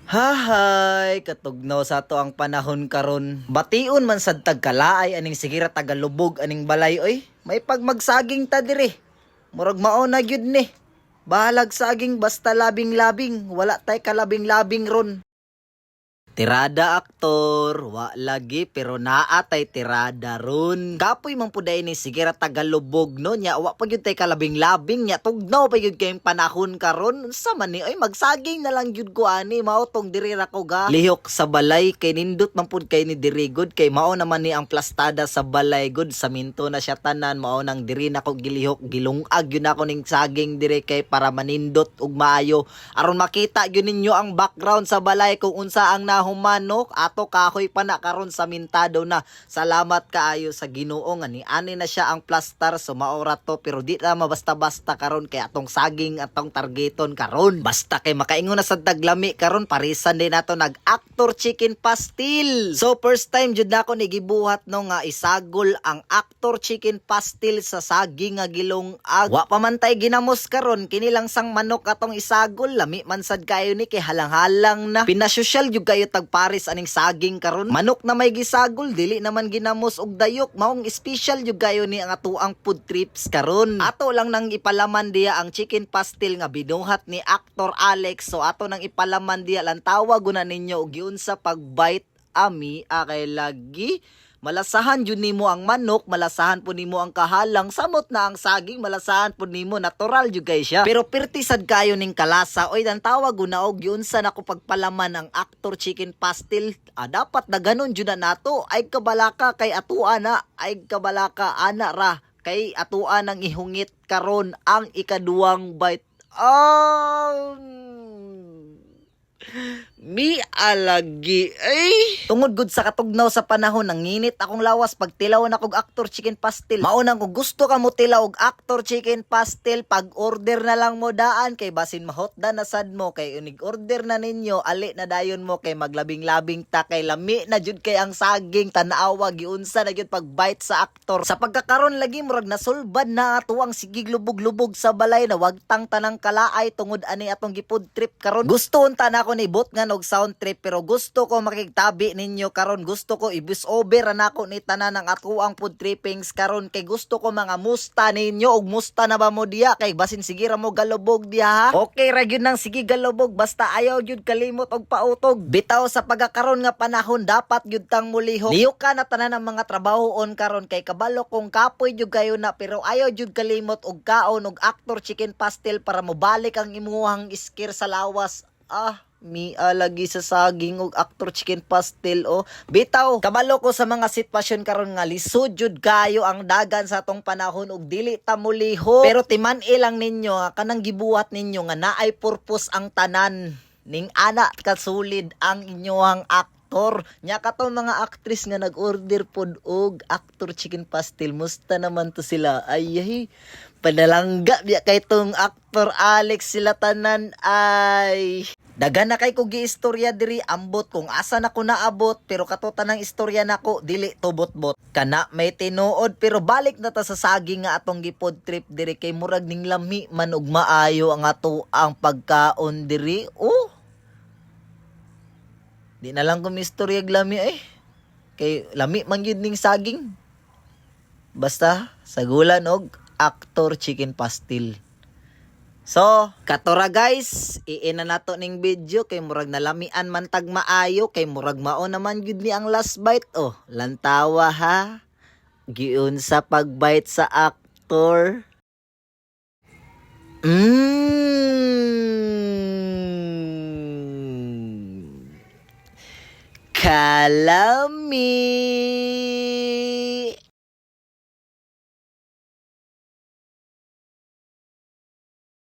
Hahay, katugnaw sa to ang panahon karon. Bation man sad tagkalaay aning sigira tagalubog aning balay oy. May pagmagsaging ta dire. Murag mao na gyud ni. Bahalag saging basta labing-labing, wala tay kalabing-labing ron. Tirada aktor, wa lagi pero naatay tirada ron. Kapoy man puday ni sigira tagalubog no nya wa pa gyud tay kalabing-labing nya tugnaw pa gyud kayong panahon karon. Sa man ni ay magsaging na lang gyud ko ani mao tong diri ra ko ga. Lihok sa balay kay nindot man pud kay ni diri gud kay mao naman ni ang plastada sa balay gud saminto na siya tanan mao nang diri nako gilihok gilungag gyud ako ning saging diri kay para manindot ug maayo aron makita gyud ninyo ang background sa balay kung unsa ang humanok ato kahoy pa na karon sa mintado na. Salamat kaayo sa Ginoo nga ni ani na siya ang plaster so maora to pero di na mabasta-basta karon kay atong saging atong targeton karon. Basta kay makaingon na sa taglami karon parisan din nato nag-actor chicken pastil. So first time jud nako ni gibuhat no nga isagol ang actor chicken pastil sa saging nga gilungag. Wa pa man tay ginamos karon kini lang sang manok atong isagol lami man sad kayo ni kay halang-halang na. Pinasosyal jud kayo tagpares aning saging karon. Manok na may gisagol dili naman ginamos og dayok maong special jud gayo ni ang atuang food trips karon. Ato lang nang ipalaman diya ang chicken pastil nga binuhat ni Actor Alex so ato nang ipalaman diya lang tawag na ninyo og giunsa pagbite ami akay lagi. Malasahan jud nimo ang manok, malasahan po nimo ang kahalang, samot na ang saging, malasahan po nimo natural jud kay siya. Pero pirtisad kayo ning kalasa, oy dan tawag na og yun sa nako pagpalaman ang actor chicken pastil. Dapat na ganon jud na nato, ay kabalaka kay atua na, ay kabalaka ana ra kay atua nang ihungit karon ang ikaduwang bite. Mi alagi ay tungod gud sa katugnaw sa panahon nanginit akong lawas pag tilaw na kog actor chicken pastil. Maunang kung gusto ka mo tilaw og actor chicken pastil pag order na lang mo daan kay basin mahotdan na sad mo kay unig order na ninyo ali na dayon mo kay maglabing-labing ta kay lami na jud kay ang saging tanawa giunsa na gyud pag bite sa actor. Sa pagkakaron lagi murag nasulbad na ato ang sigig lubog-lubog sa balay na wagtang tanang kalaay tungod ani atong gipod trip karon. Gusto unta na ako ni bot nga og sound trip pero gusto ko makigtabi ninyo karon gusto ko i-bus over nako ni tanan ng atuang food trippings karon kay gusto ko mga musta ninyo og musta na ba mo diya kay basin sige ra mo galubog diya ha. Okay ra gyud nang sige galubog basta ayaw gyud kalimot og pautog. Bitaw sa pagkakaron nga panahon dapat gyud tang mulihok. Lihok ka na tanan ng mga trabahoon karon kay kabalo kung kapoy gyud kayo na pero ayaw gyud kalimot og kaon og actor chicken pastil para mobalik ang imuhang iskir sa lawas. Mi alagi sa saging og actor chicken pastil bitaw kabalo ko sa mga sitwasyon karon nga lisod jud kayo ang dagan sa atong panahon og dili ta muliho pero timan ilang ninyo kanang gibuhat ninyo nga naay purpose ang tanan ning ana kasulid ang inyohang aktor nya kato mga actress nga nag-order pod og actor chicken pastil musta naman to sila ay padalangga biya kay tong Actor Alex sila tanan ay dagan na kay ko giistorya diri ambot kung asa na ko naabot pero katutan ng istorya nako dili tubot-bot kana may tinuod pero balik na ta sa saging nga atong gipod trip diri kay murag ning lami man og maayo ang ato ang pagkaon diri di na lang ko mistorya og lami kay lami man gyud ning saging basta sagulan og actor chicken pastil. So, katora guys, iina nato ning video kay murag nalamian man tag maayo kay murag mao naman gyud ni ang last bite lantawa ha. Giun sa pagbite sa actor. Kalami.